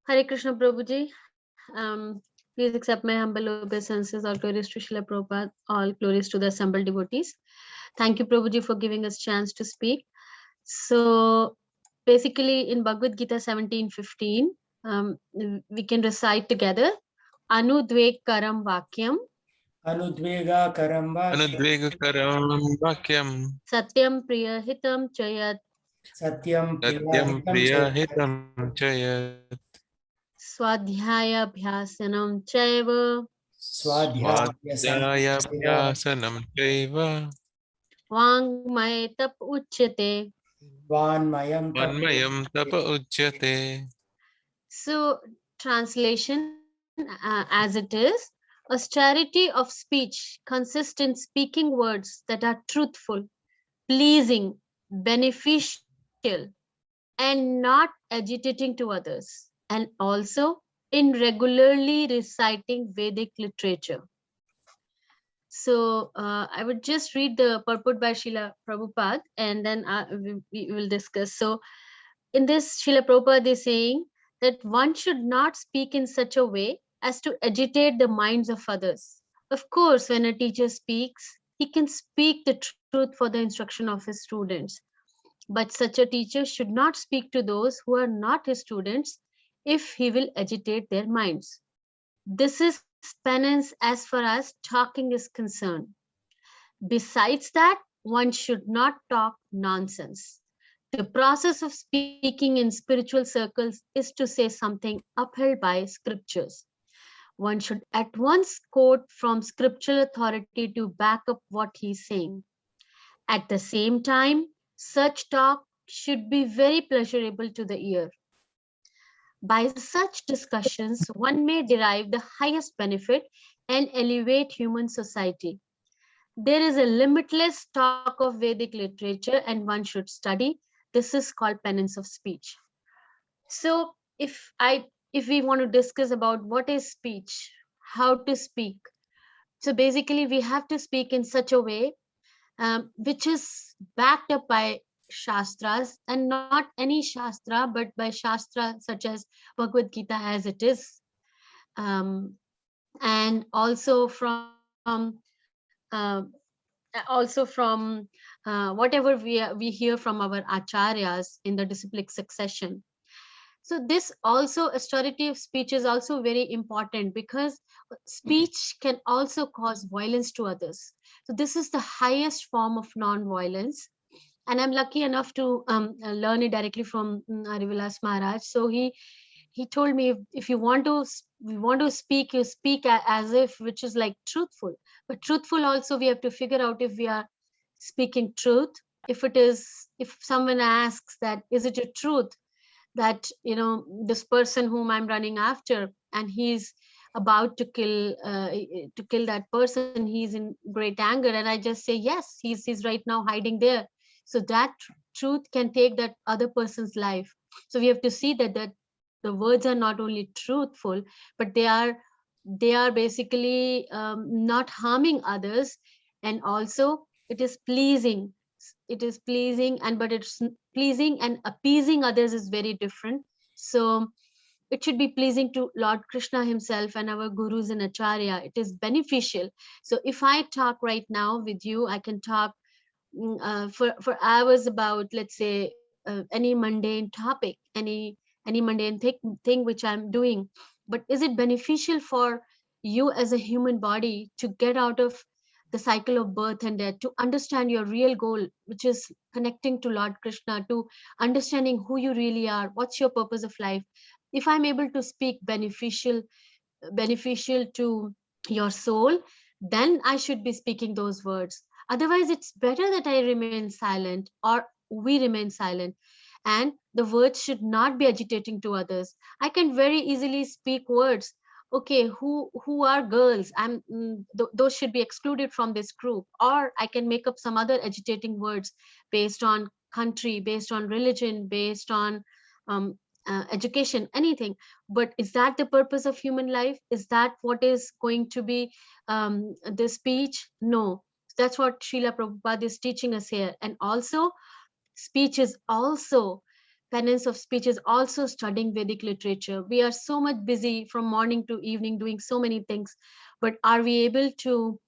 Hare Krishna Prabhuji. Please accept my humble obeisances. All glories to Srila Prabhupada. All glories to the assembled devotees. Thank you, Prabhuji, for giving us chance to speak. So, basically, in Bhagavad Gita 17:15, we can recite together Anudvek Karam Vakyam. Anudvega Karamba Anudvegakaram vakyam Satyam Priya Hitam Chayat. Satyam Satyam Priyahitam Priyahitam Chayat Swadhyaya Bhyasanam Chaiva. Swadhyaya Swadhyayabhyasanam Chaiva Vangmay Tap Uchyate. Vanmayam Vanmayam Tapa Uchyate. So, translation as it is, austerity of speech consists in speaking words that are truthful, pleasing, beneficial, and not agitating to others, and also in regularly reciting Vedic literature. So, I would just read the purport by Srila Prabhupada and then we will discuss. So, in this, Srila Prabhupada is saying that one should not speak in such a way as to agitate the minds of others. Of course, when a teacher speaks, he can speak the truth for the instruction of his students. But such a teacher should not speak to those who are not his students if he will agitate their minds. This is penance as far as talking is concerned. Besides that, one should not talk nonsense. The process of speaking in spiritual circles is to say something upheld by scriptures. One should at once quote from scriptural authority to back up what he's saying. At the same time, such talk should be very pleasurable to the ear. By such discussions, one may derive the highest benefit and elevate human society. There is a limitless stock of Vedic literature and one should study. This is called penance of speech. So if we want to discuss about what is speech, how to speak. So basically we have to speak in such a way which is backed up by shastras, and not any shastra but by shastra such as Bhagavad Gita as it is, um, and also from whatever we hear from our acharyas in the disciplic succession. So this also austerity of speech is also very important because speech can also cause violence to others. So this is the highest form of non-violence, and I'm lucky enough to learn it directly from Harivilas Maharaj. So he told me, if you want to we want to speak, you speak as if, which is like truthful. But truthful also we have to figure out if we are speaking truth. If it is, if someone asks that is it a truth that this person whom I'm running after and he's about to kill that person, he's in great anger, and I just say yes, he's right now hiding there. So that truth can take that other person's life. So we have to see that the words are not only truthful, but they are basically not harming others, and also it is pleasing, and but it's pleasing and appeasing others is very different. So it should be pleasing to Lord Krishna himself and our gurus and acharya. It is beneficial. So if I talk right now with you, I can talk for hours about, let's say, any mundane topic, any mundane thing which I'm doing. But is it beneficial for you as a human body to get out of the cycle of birth and death, to understand your real goal, which is connecting to Lord Krishna, to understanding who you really are, what's your purpose of life? If I'm able to speak beneficial to your soul, then I should be speaking those words. Otherwise, it's better that I remain silent, or we remain silent, and the words should not be agitating to others. I can very easily speak words. Okay, who are girls? Those should be excluded from this group, or I can make up some other agitating words based on country, based on religion, based on education, anything. But is that the purpose of human life? Is that what is going to be the speech? No. That's what Srila Prabhupada is teaching us here. And also, speech is also penance of speech is also studying Vedic literature. We are so much busy from morning to evening doing so many things, but are we able to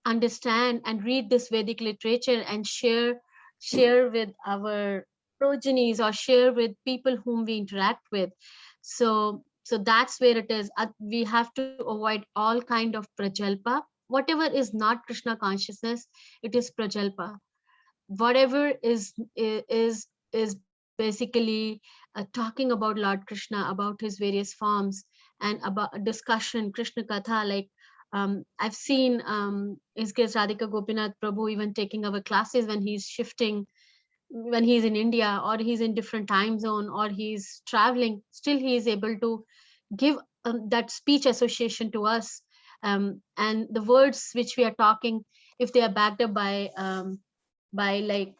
understand and read this Vedic literature and share with our progenies or share with people whom we interact with? So that's where it is. We have to avoid all kind of prajalpa. Whatever is not Krishna consciousness, it is prajalpa. Whatever is basically talking about Lord Krishna, about his various forms, and about discussion, Krishna Katha, like I've seen his case Radhika Gopinath Prabhu even taking our classes when he's shifting, when he's in India or he's in different time zone or he's traveling, still he is able to give that speech association to us. And the words which we are talking, if they are backed up by like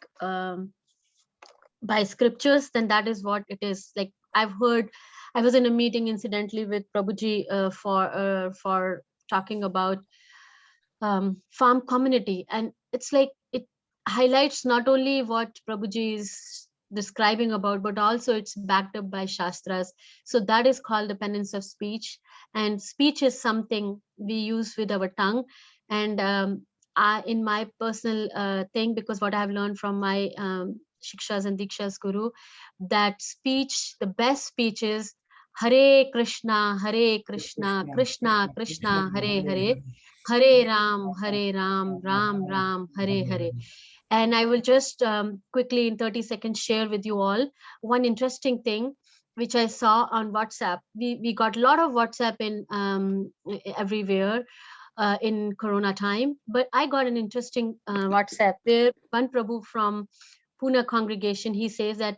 by scriptures, then that is what it is. Like I've heard, I was in a meeting incidentally with Prabhuji for talking about farm community, and it's like it highlights not only what Prabhuji is describing about, but also it's backed up by shastras. So that is called the penance of speech, and speech is something we use with our tongue. And in my personal thing, because what I've learned from my shikshas and dikshas guru, that speech, the best speech is Hare Krishna, Krishna Krishna, Hare Hare, Hare Ram, Ram Ram, Hare Hare. And I will just quickly in 30 seconds share with you all one interesting thing which I saw on WhatsApp. We got a lot of WhatsApp in everywhere in Corona time, but I got an interesting WhatsApp where one Prabhu from Pune congregation, he says that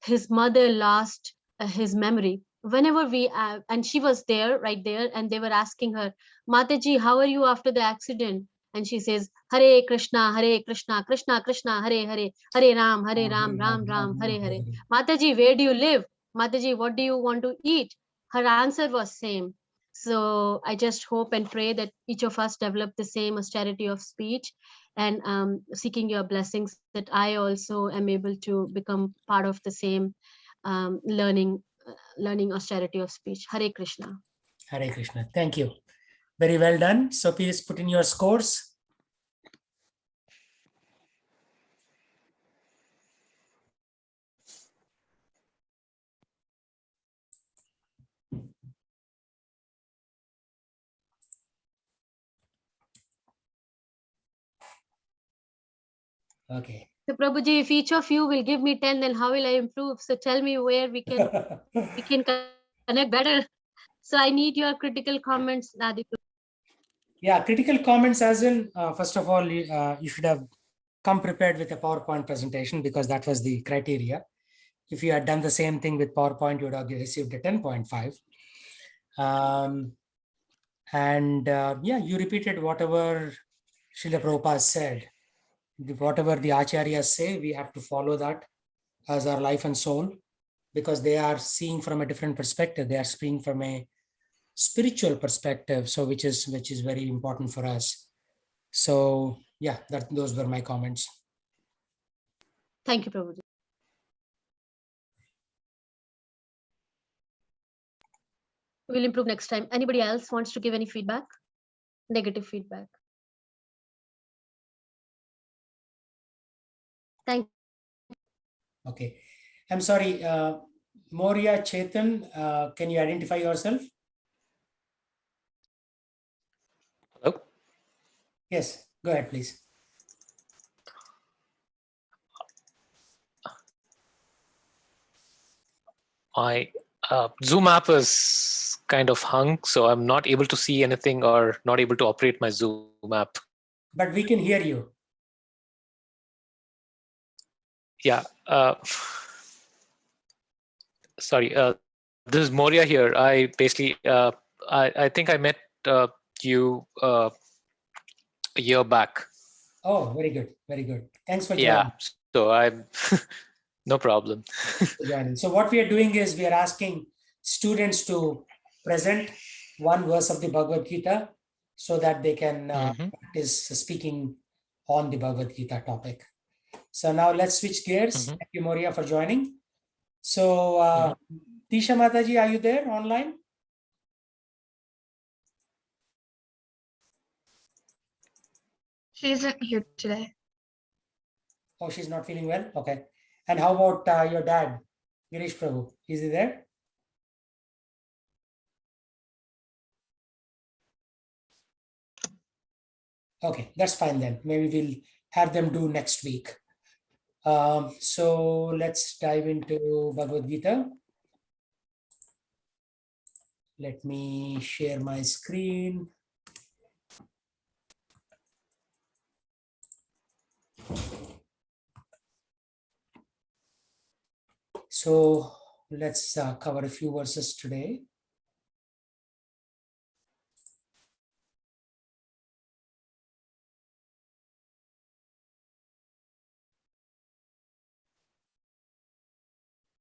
his mother lost his memory. Whenever we, and she was there, right there, and they were asking her, Mataji, how are you after the accident? And she says, Hare Krishna, Krishna Krishna, Hare Hare, Hare Ram, Ram Ram, Hare Hare. Mataji, where do you live? Mataji, what do you want to eat? Her answer was same. So I just hope and pray that each of us develop the same austerity of speech, and seeking your blessings that I also am able to become part of the same learning austerity of speech. Hare Krishna. Hare Krishna. Thank you. Very well done. So please put in your scores. Okay. So Prabhuji, if each of you will give me 10, then how will I improve? So tell me where we can connect better. So I need your critical comments, Radhika. Yeah, critical comments as in, first of all, you should have come prepared with a PowerPoint presentation, because that was the criteria. If you had done the same thing with PowerPoint, you would have received a 10.5. Yeah, you repeated whatever Srila Prabhupada said. Whatever the acharyas say, we have to follow that as our life and soul, because they are seeing from a different perspective. They are seeing from a spiritual perspective, so which is very important for us. So yeah, those were my comments. Thank you, Prabhuji. We'll improve next time. Anybody else wants to give any feedback? Negative feedback? Thank you. Okay. I'm sorry, Moria Chetan, can you identify yourself? Hello? Yes, go ahead, please. My Zoom app is kind of hung, so I'm not able to see anything or not able to operate my Zoom app. But we can hear you. Yeah. Sorry, this is Moria here. I basically, I think I met you a year back. Oh, very good. Very good. Thanks for joining. Yeah, so I'm, no problem. So what we are doing is we are asking students to present one verse of the Bhagavad Gita so that they can practice speaking on the Bhagavad Gita topic. So now let's switch gears. Thank you, Moria, for joining. So, Tisha Mataji, are you there online? She isn't here today. Oh, she's not feeling well? Okay. And how about your dad, Girish Prabhu? Is he there? Okay, that's fine then. Maybe we'll have them do next week. So let's dive into Bhagavad Gita. Let me share my screen. So let's cover a few verses today.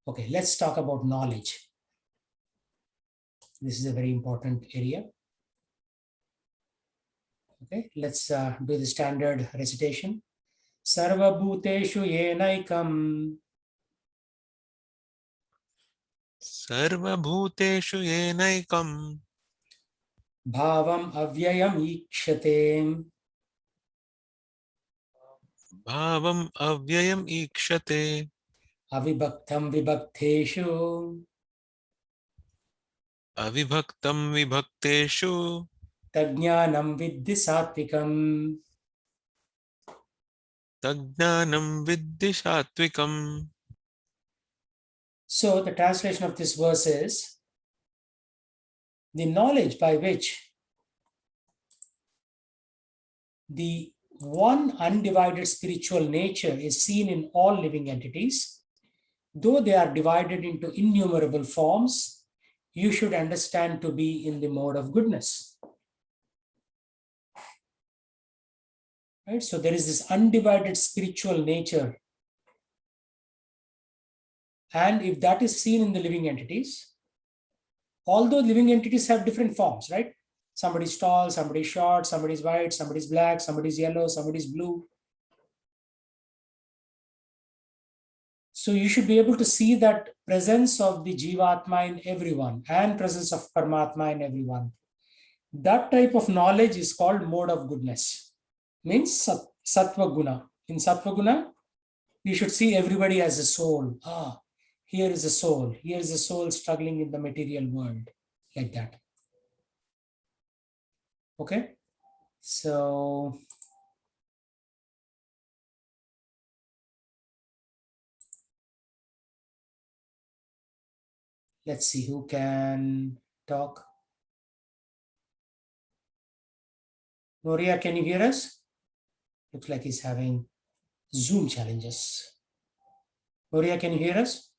Okay, let's talk about knowledge. This is a very important area. Okay, let's do the standard recitation. Sarva bhuteshu yenaikam सर्वभूतेषु येनैकं bhavam avyayam ikshate भावम् अव्ययम् ईक्षते avibhaktam vibhakteshu अविभक्तं विभक्तेषु tajnanam viddhi satvikam. तज्ज्ञानं विद्धि सात्विकम्. So the translation of this verse is the knowledge by which the one undivided spiritual nature is seen in all living entities, though they are divided into innumerable forms, you should understand to be in the mode of goodness. Right? So there is this undivided spiritual nature. And if that is seen in the living entities, although living entities have different forms, right? Somebody's tall, somebody's short, somebody's white, somebody's black, somebody's yellow, somebody's blue. So you should be able to see that presence of the Jivatma in everyone and presence of Paramatma in everyone. That type of knowledge is called mode of goodness. Means Sattva Guna. In Sattva Guna, you should see everybody as a soul. Ah, here is a soul. Here is a soul struggling in the material world. Like that. Okay. So let's see who can talk. Noria, can you hear us? Looks like he's having Zoom challenges. Noria, can you hear us?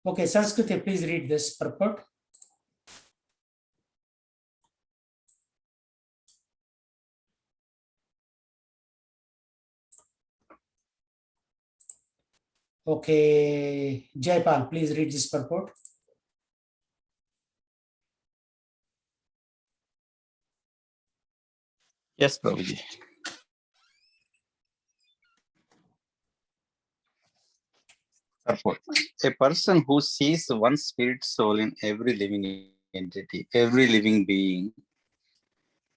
Okay, Sanskriti, please read this purport. Okay, Jaipal, please read this purport. Yes, Prabhuji. Purport. A person who sees one spirit soul in every living entity, every living being,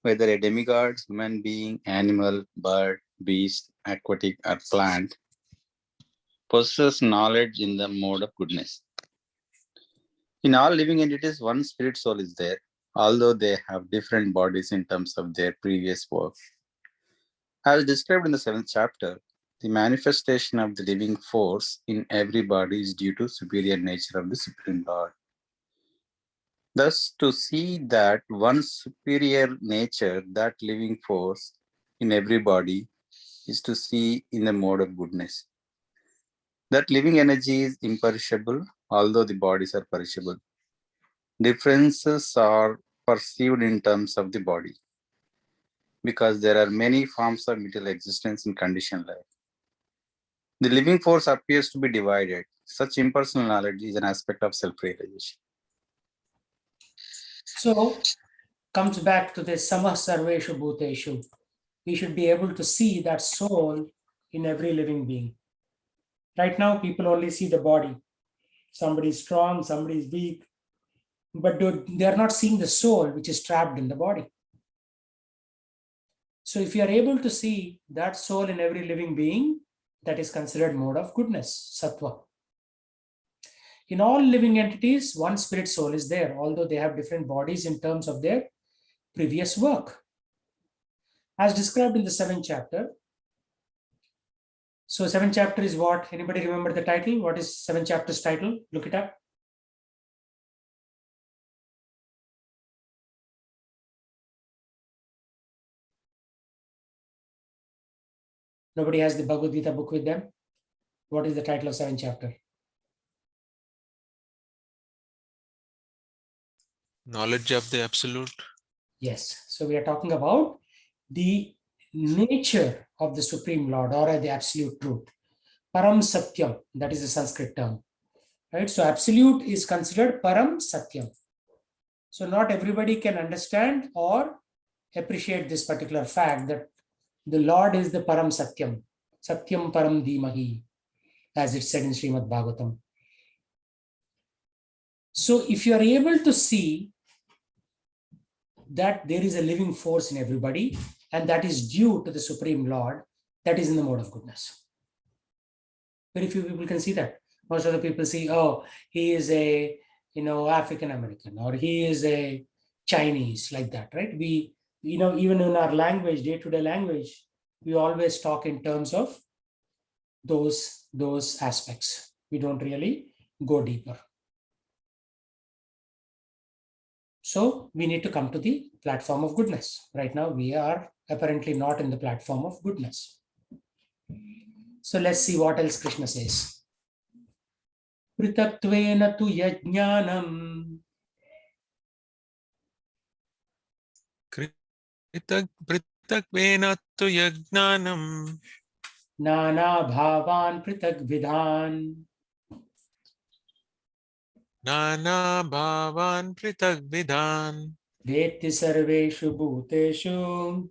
whether a demigod, human being, animal, bird, beast, aquatic, or plant, possesses knowledge in the mode of goodness. In all living entities, one spirit soul is there, although they have different bodies in terms of their previous work. As described in the 7th chapter, the manifestation of the living force in every body is due to superior nature of the Supreme Lord. Thus, to see that one superior nature, that living force in every body, is to see in the mode of goodness. That living energy is imperishable, although the bodies are perishable. Differences are perceived in terms of the body, because there are many forms of material existence in conditioned life. The living force appears to be divided. Such impersonal knowledge is an aspect of self-realization. So comes back to this samah sarveshu bhuteshu. We should be able to see that soul in every living being. Right now, people only see the body. Somebody is strong, somebody is weak, but they are not seeing the soul which is trapped in the body. So if you are able to see that soul in every living being, that is considered mode of goodness, sattva. In all living entities, one spirit soul is there, although they have different bodies in terms of their previous work. As described in the 7th chapter. So 7th chapter is what? Anybody remember the title? What is 7th chapter's title? Look it up. Nobody has the Bhagavad Gita book with them? What is the title of 7th chapter? Knowledge of the absolute. Yes. So we are talking about the nature of the Supreme Lord or the absolute truth. Param Satyam, that is the Sanskrit term. Right? So absolute is considered Param Satyam. So not everybody can understand or appreciate this particular fact that the Lord is the Param Satyam. Satyam Param Dhimahi, as it said in Srimad Bhagavatam. So if you are able to see that there is a living force in everybody, and that is due to the Supreme Lord, that is in the mode of goodness. Very few people can see that. Most of the people see, oh, he is a African American, or he is a Chinese, like that, right? We, even in our language, day-to-day language, we always talk in terms of those aspects. We don't really go deeper. So we need to come to the platform of goodness. Right now, we are apparently not in the platform of goodness. So let's see what else Krishna says. Pritatvena tu yajnanam. Pritakvena tu yajnanam. Nana bhavan pritak vidhan. Nana bhavan pritak vidhan. Veti sarveshu bhuteshu.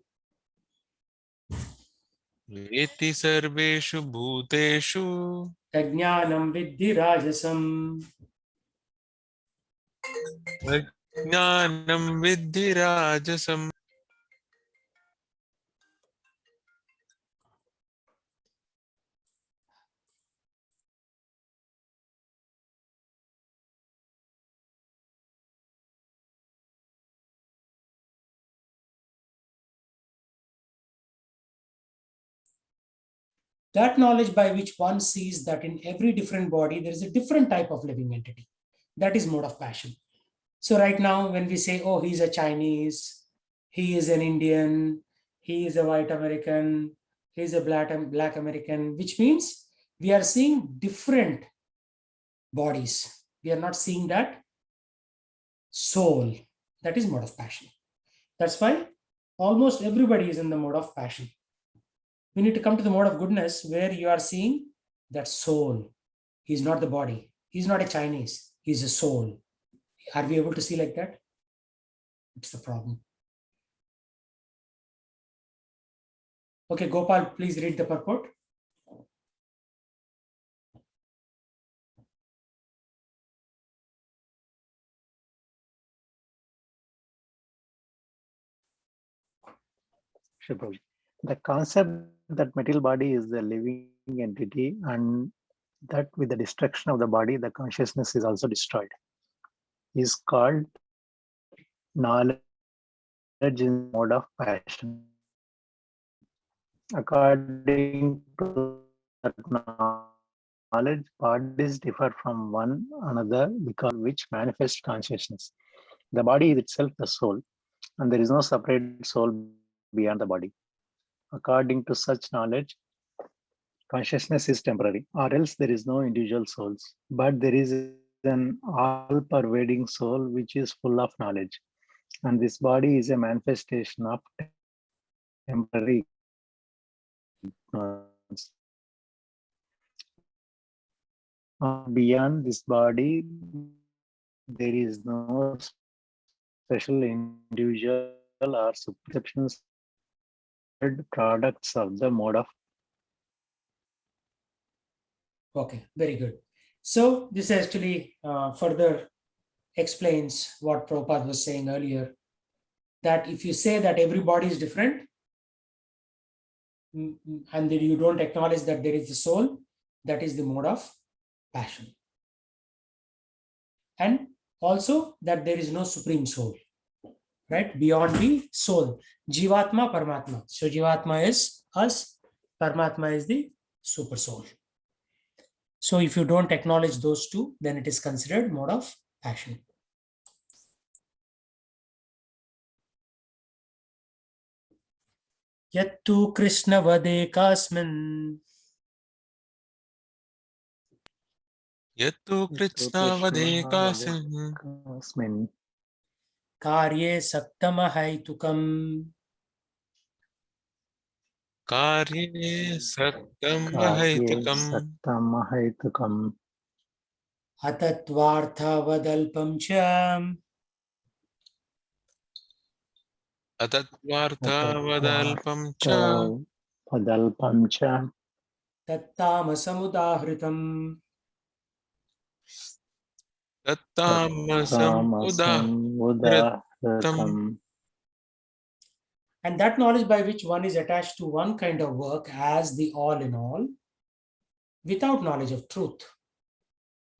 Veti sarveshu bhuteshu. Tajnanam viddhi rajasam. Jnanam viddhi rajasam. That knowledge by which one sees that in every different body, there is a different type of living entity. That is mode of passion. So right now, when we say, oh, he's a Chinese, he is an Indian, he is a white American, he is a black American, which means we are seeing different bodies. We are not seeing that soul. That is mode of passion. That's why almost everybody is in the mode of passion. We need to come to the mode of goodness where you are seeing that soul. He's not the body. He's not a Chinese. He's a soul. Are we able to see like that? It's the problem. Okay, Gopal, please read the purport. Sure, Prabhuji. The concept that material body is the living entity and that with the destruction of the body, the consciousness is also destroyed is called knowledge in mode of passion. According to that knowledge, bodies differ from one another because which manifest consciousness. The body is itself the soul, and there is no separate soul beyond the body. According to such knowledge, consciousness is temporary, or else there is no individual souls, but there is an all-pervading soul which is full of knowledge, and this body is a manifestation of temporary ignorance. Beyond this body, there is no special individual or subscriptions products of the mode of. Okay, very good. So this actually further explains what Prabhupada was saying earlier, that if you say that everybody is different, and then you don't acknowledge that there is the soul, that is the mode of passion. And also that there is no supreme soul, right? Beyond the soul. Jivatma, Paramatma. So Jivatma is us, Paramatma is the super soul. So if you don't acknowledge those two, then it is considered mode of passion. Yattu Krishna vade kasmin Yattu Krishna vadekasmin Kasmin karye saktama haitukam karye saktam karye mahaitukam saktamahaitukam atatvartha vadalpam cha atatvartha vadalpam cha padalpam cha tattamasamudahritam. tattamasam tamasam udahritam. udahratam. And that knowledge by which one is attached to one kind of work as the all in all, without knowledge of truth,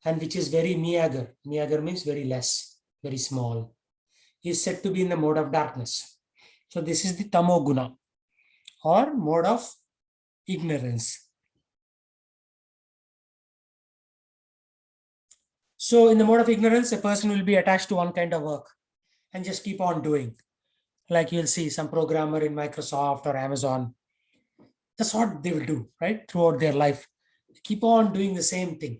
and which is very meager. Meager means very less, very small, is said to be in the mode of darkness. So this is the tamo guna, or mode of ignorance. So in the mode of ignorance, a person will be attached to one kind of work and just keep on doing. Like you'll see some programmer in Microsoft or Amazon. That's what they will do, right? Throughout their life. They keep on doing the same thing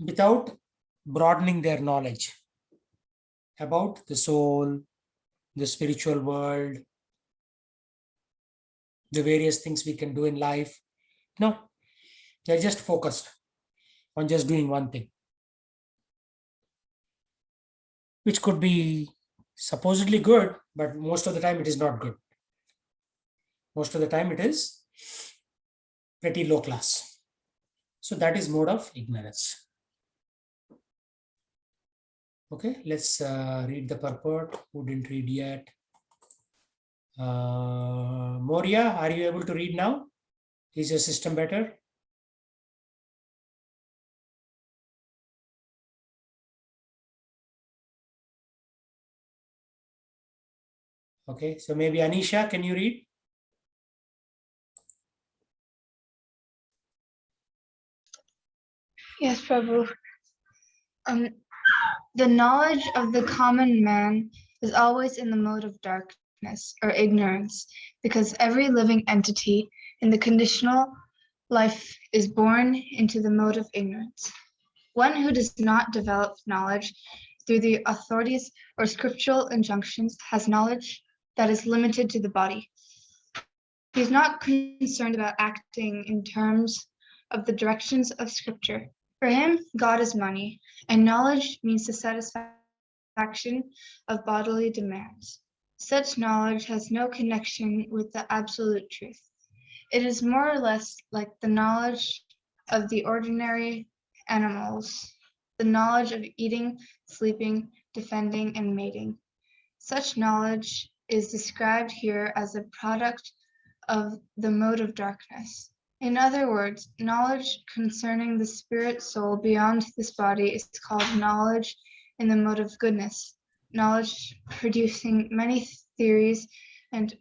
without broadening their knowledge about the soul, the spiritual world, the various things we can do in life. No, they're just focused on just doing one thing, which could be supposedly good, but most of the time it is not good. Most of the time it is pretty low class. So that is mode of ignorance. Okay, let's read the purport. Who didn't read yet? Moria, are you able to read now? Is your system better? Okay, so maybe Anisha, can you read? Yes, Prabhu. The knowledge of the common man is always in the mode of darkness or ignorance, because every living entity in the conditional life is born into the mode of ignorance. One who does not develop knowledge through the authorities or scriptural injunctions has knowledge that is limited to the body. He is not concerned about acting in terms of the directions of scripture. For him, God is money, and knowledge means the satisfaction of bodily demands. Such knowledge has no connection with the absolute truth. It is more or less like the knowledge of the ordinary animals, the knowledge of eating, sleeping, defending, and mating. Such knowledge is described here as a product of the mode of darkness. In other words, knowledge concerning the spirit soul beyond this body is called knowledge in the mode of goodness, knowledge producing many theories and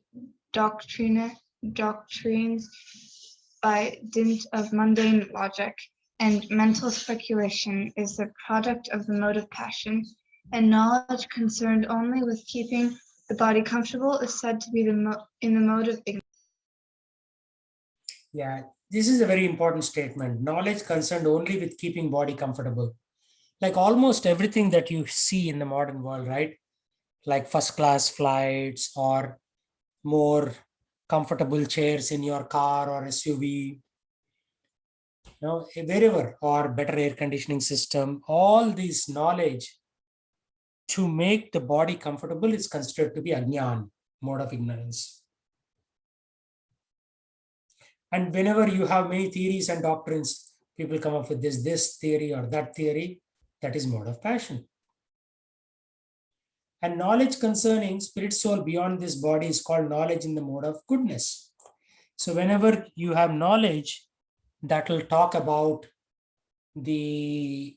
doctrines by dint of mundane logic and mental speculation is the product of the mode of passion, and knowledge concerned only with keeping the body comfortable is said to be in the mode of ignorance. Yeah, this is a very important statement. Knowledge concerned only with keeping body comfortable. Like almost everything that you see in the modern world, right? Like first class flights or more comfortable chairs in your car or SUV. wherever, or better air conditioning system, all this knowledge to make the body comfortable is considered to be ajnan, mode of ignorance. And whenever you have many theories and doctrines, people come up with this theory or that theory, that is mode of passion. And knowledge concerning spirit soul beyond this body is called knowledge in the mode of goodness. So whenever you have knowledge that will talk about the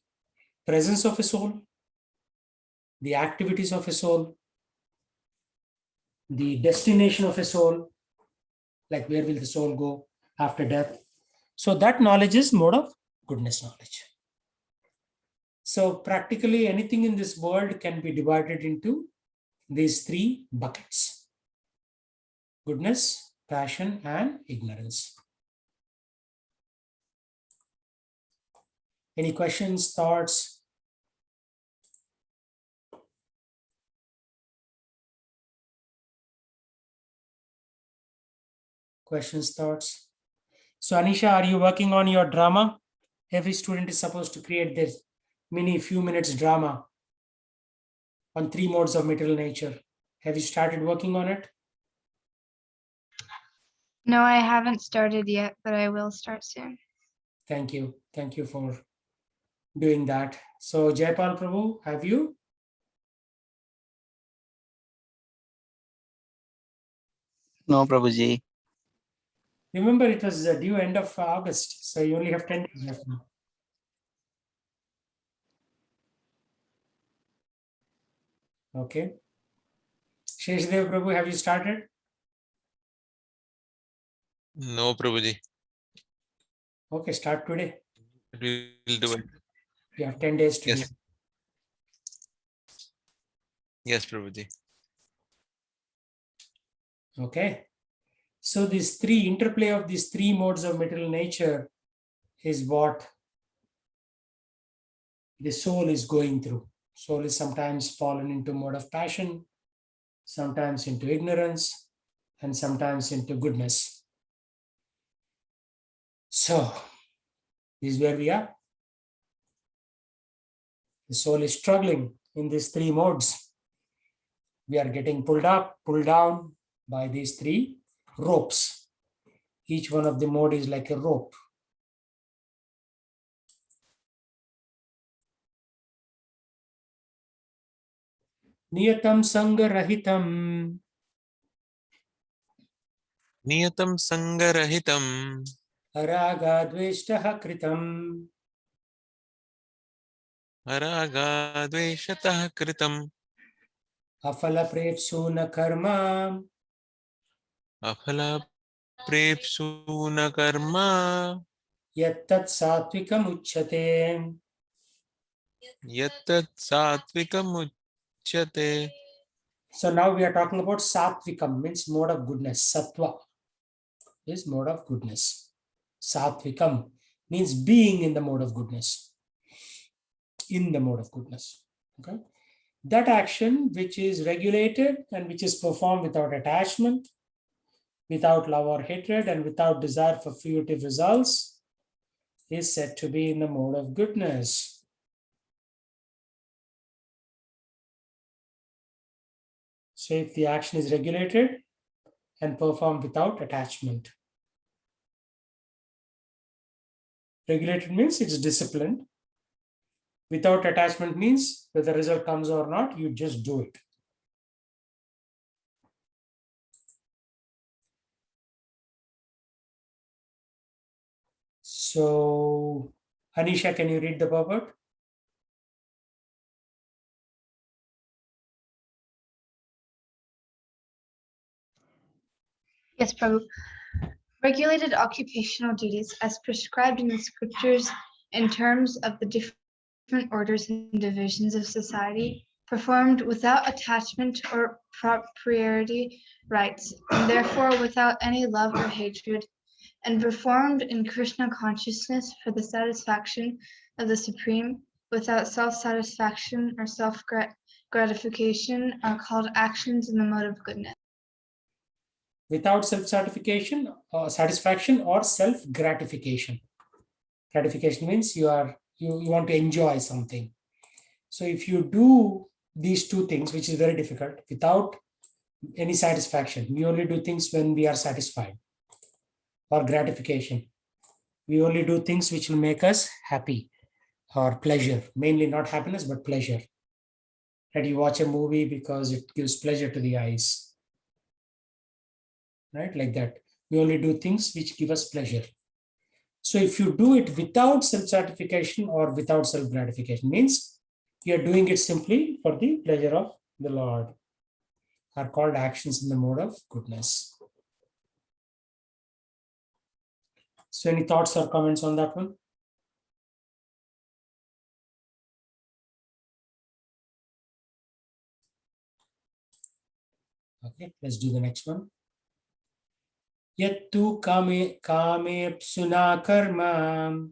presence of a soul, the activities of a soul, the destination of a soul, like where will the soul go after death. So that knowledge is mode of goodness knowledge. So practically anything in this world can be divided into these three buckets: goodness, passion, and ignorance. Any questions, thoughts? Questions, thoughts? So Anisha, are you working on your drama? Every student is supposed to create this mini few minutes drama on 3 modes of material nature. Have you started working on it? No, I haven't started yet, but I will start soon. Thank you. Thank you for doing that. So Jaipal Prabhu, have you? No, Prabhuji. Remember, it was due end of August, so you only have 10 days left now. Okay. Sheshdev Prabhu, have you started? No, Prabhuji. Okay, start today. We will do it. You have 10 days to do. Yes. Yes, Prabhuji. Okay. So these three interplay of these 3 modes of material nature is what the soul is going through. Soul is sometimes fallen into mode of passion, sometimes into ignorance, and sometimes into goodness. So this is where we are. The soul is struggling in these 3 modes. We are getting pulled up, pulled down by these 3 ropes. Each one of the mode is like a rope. Niyatam sanga rahitam. Niyatam sangarahitam. Araga dveshtaha kritam. Araga dveshatah kritam. Afala prepsuna karma. Afala prepsuna karma. Yattat satvikam uchyate. Yattat satvikam uchyate. So now we are talking about satvikam, means mode of goodness. Sattva is mode of goodness. Satvikam means being in the mode of goodness. In the mode of goodness. Okay. That action which is regulated and which is performed without attachment, without love or hatred, and without desire for fruitive results is said to be in the mode of goodness. So if the action is regulated and performed without attachment. Regulated means it's disciplined. Without attachment means whether the result comes or not, you just do it. So, Anisha, can you read the purport? Yes, Prabhu. Regulated occupational duties as prescribed in the scriptures in terms of the different orders and divisions of society, performed without attachment or proprietary rights, and therefore without any love or hatred, and performed in Krishna consciousness for the satisfaction of the Supreme, without self-satisfaction or self-gratification, are called actions in the mode of goodness. Without self-satisfaction or self-gratification. Gratification means you want to enjoy something. So if you do these two things, which is very difficult, without any satisfaction, we only do things when we are satisfied, or gratification. We only do things which will make us happy or pleasure, mainly not happiness, but pleasure. That you watch a movie because it gives pleasure to the eyes, right? Like that. We only do things which give us pleasure. So if you do it without self-gratification or without self-gratification, means you're doing it simply for the pleasure of the Lord, are called actions in the mode of goodness. So any thoughts or comments on that one? Okay, let's do the next one. Yattu kame psuna karma.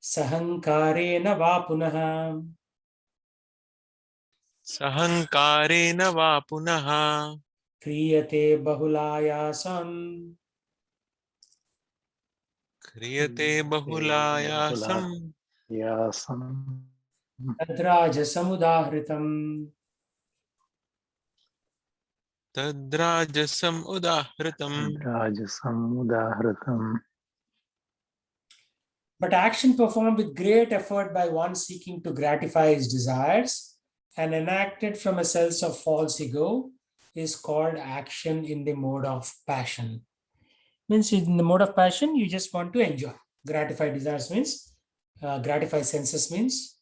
Sahankarena va punaha. Sahankarena va punaha. Kriyate bahulayasam. Kriyate bahulayasam. Yasam. Tadrajasamudahritam. Tadrajasam udahritam. Rajasam Udahratam. But action performed with great effort by one seeking to gratify his desires and enacted from a sense of false ego is called action in the mode of passion. Means in the mode of passion, you just want to enjoy. Gratify desires means, gratify senses means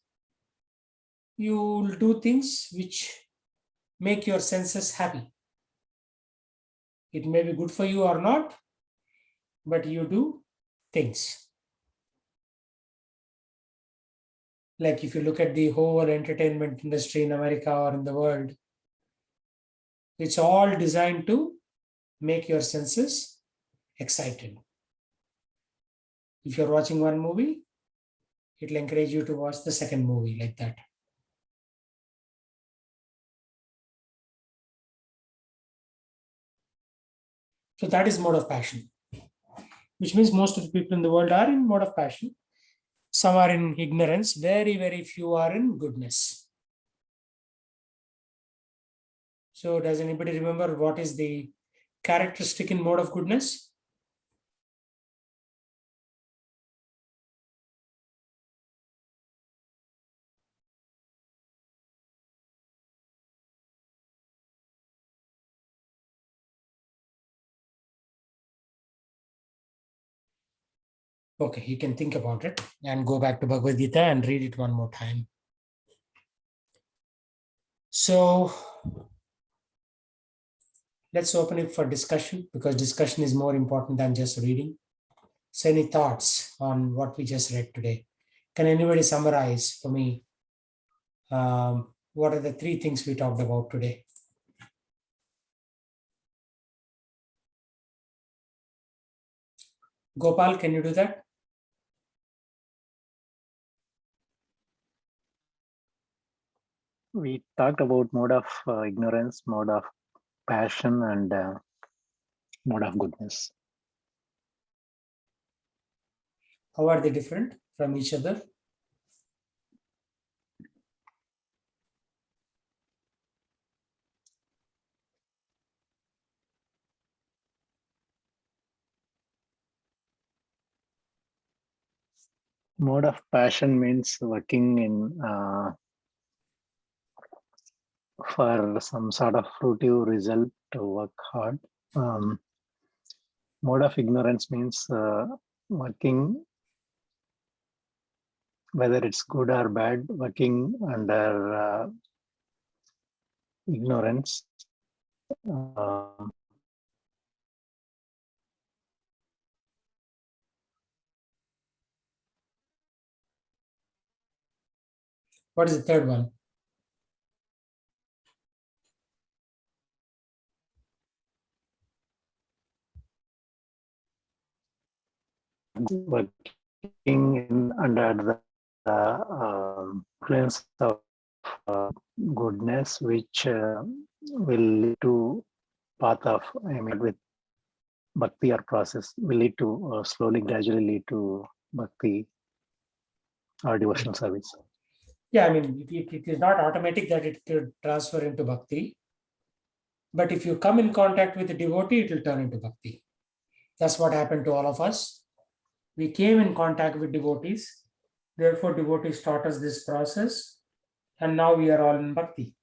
you will do things which make your senses happy. It may be good for you or not, but you do things. Like if you look at the whole entertainment industry in America or in the world, it's all designed to make your senses excited. If you're watching one movie, it'll encourage you to watch the second movie, like that. So that is mode of passion, which means most of the people in the world are in mode of passion. Some are in ignorance, very, very few are in goodness. So does anybody remember what is the characteristic in mode of goodness? Okay, you can think about it and go back to Bhagavad Gita and read it one more time. So let's open it for discussion, because discussion is more important than just reading. So any thoughts on what we just read today? Can anybody summarize for me what are the three things we talked about today? Gopal, can you do that? We talked about mode of ignorance, mode of passion, and mode of goodness. How are they different from each other? Mode of passion means working in for some sort of fruitive result to work hard. Mode of ignorance means working, whether it's good or bad, working under ignorance. What is the third one? Working under influence of goodness, which will lead to path of, with bhakti or process, will lead to slowly, gradually lead to bhakti or devotional service. Yeah, I mean, it is not automatic that it could transfer into bhakti. But if you come in contact with a devotee, it will turn into bhakti. That's what happened to all of us. We came in contact with devotees. Therefore, devotees taught us this process. And now we are all in bhakti.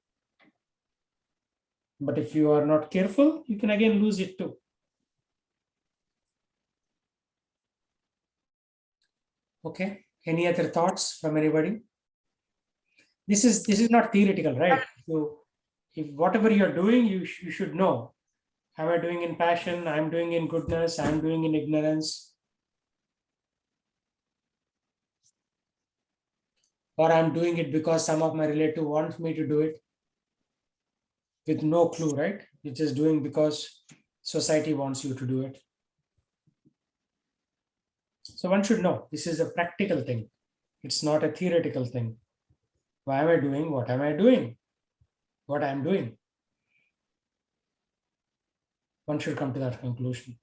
But if you are not careful, you can again lose it too. Okay. Any other thoughts from anybody? This is not theoretical, right? So if whatever you're doing, you should know. Am I doing in passion? I'm doing in goodness. I'm doing in ignorance. Or I'm doing it because some of my relative wants me to do it with no clue, right? You're just doing because society wants you to do it. So one should know this is a practical thing. It's not a theoretical thing. Why am I doing? What am I doing? What I'm doing? One should come to that conclusion.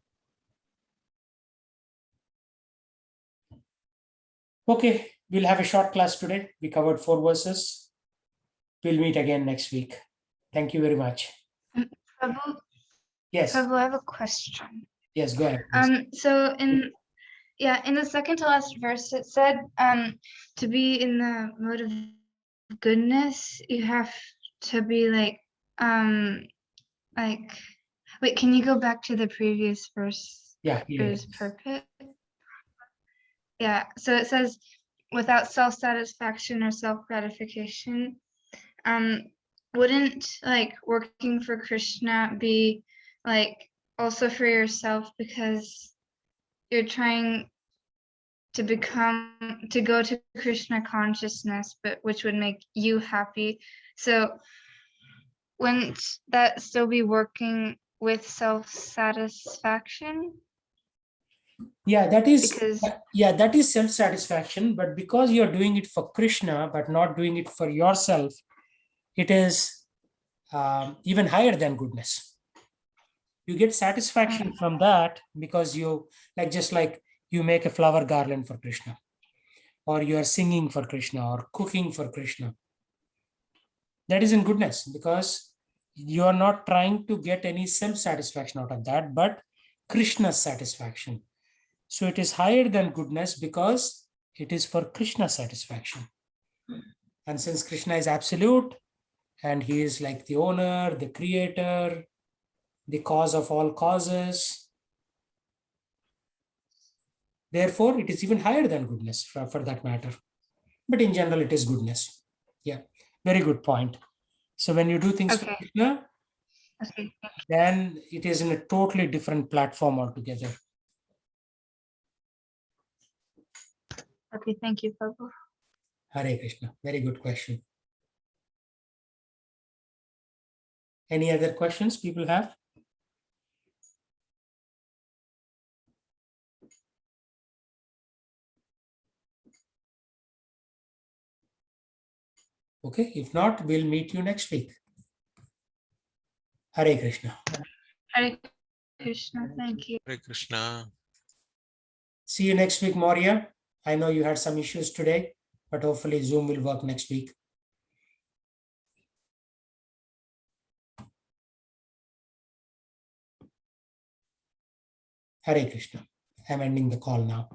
Okay, we'll have a short class today. We covered 4 verses. We'll meet again next week. Thank you very much. Prabhu, Yes, Prabhu, I have a question. yes, go ahead. Please. So in the second to last verse, it said to be in the mode of goodness, you have to be like wait, can you go back to the previous verse? Yeah, It was perfect. Yeah, so it says without self-satisfaction or self-gratification. Wouldn't like working for Krishna be like also for yourself, because you're trying to go to Krishna consciousness, but which would make you happy. So wouldn't that still be working with self-satisfaction? Yeah, that is Because self-satisfaction, but because you're doing it for Krishna but not doing it for yourself, it is even higher than goodness. You get satisfaction from that because you just like you make a flower garland for Krishna, or you are singing for Krishna, or cooking for Krishna. That is in goodness, because you are not trying to get any self-satisfaction out of that, but Krishna's satisfaction. So it is higher than goodness because it is for Krishna's satisfaction. And since Krishna is absolute and he is like the owner, the creator, the cause of all causes, therefore it is even higher than goodness for that matter. But in general, it is goodness. Yeah, very good point. So when you do things for Krishna, then it is in a totally different platform altogether. okay, thank you, Prabhu. Hare Krishna. Very good question. Any other questions people have? Okay, if not, we'll meet you next week. Hare Krishna. Hare Krishna, thank you. Hare Krishna. See you next week, Maurya. I know you had some issues today, but hopefully Zoom will work next week. Hare Krishna. I'm ending the call now.